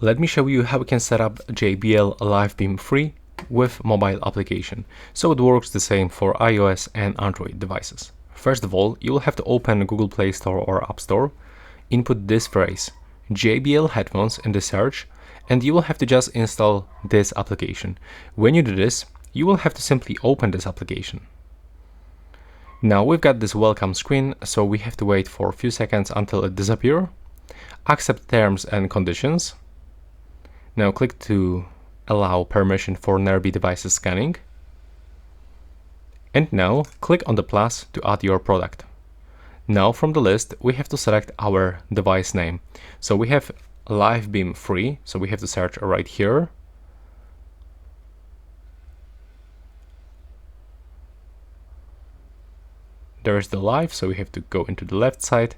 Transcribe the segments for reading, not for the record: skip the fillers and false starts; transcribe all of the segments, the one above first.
Let me show you how we can set up JBL Live Beam free with mobile application. So it works the same for iOS and Android devices. First of all, you will have to open Google Play Store or App Store, input this phrase, JBL headphones in the search, and you will have to just install this application. When you do this, you will have to simply open this application. Now we've got this welcome screen, so we have to wait for a few seconds until it disappears. Accept terms and conditions. Now click to allow permission for nearby devices scanning. And now click on the plus to add your product. Now from the list, we have to select our device name. So we have Live Beam free, so we have to search right here. There is the live, so we have to go into the left side.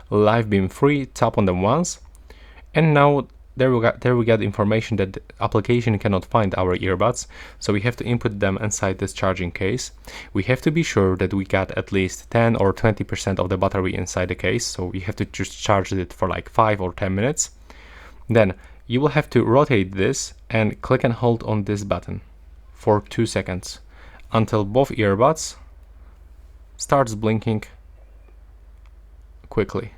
Live Beam free, tap on them once. And now there we got information that the application cannot find our earbuds, so we have to input them inside this charging case. We have to be sure that we got at least 10 or 20% of the battery inside the case, so we have to just charge it for like 5 or 10 minutes. Then you will have to rotate this and click and hold on this button for 2 seconds until both earbuds starts blinking quickly.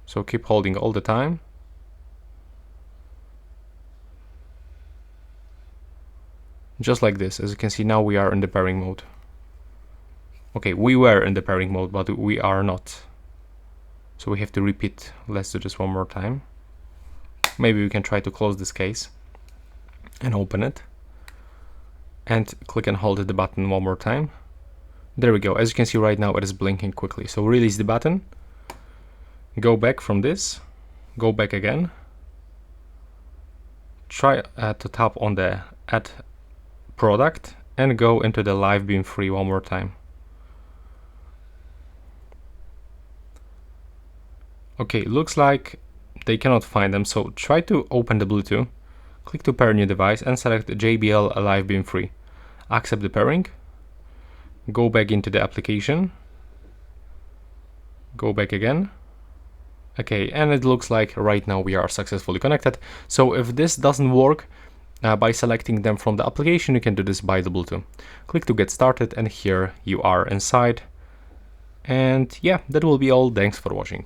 So keep holding all the time. Just like this. As you can see, now we are in the pairing mode. Okay, we were in the pairing mode, but we are not. So we have to repeat. Let's do this one more time. Maybe we can try to close this case and open it. And click and hold the button one more time. There we go. As you can see right now, it is blinking quickly. So release the button. Go back from this, go back again, try to tap on the add product and go into the Live Beam free one more time. Okay, looks like they cannot find them, so try to open the Bluetooth, click to pair new device and select JBL Live Beam free. Accept the pairing, go back into the application, go back again. Okay, and it looks like right now we are successfully connected. So if this doesn't work by selecting them from the application, you can do this by the Bluetooth. Click to get started and here you are inside. And yeah, that will be all. Thanks for watching.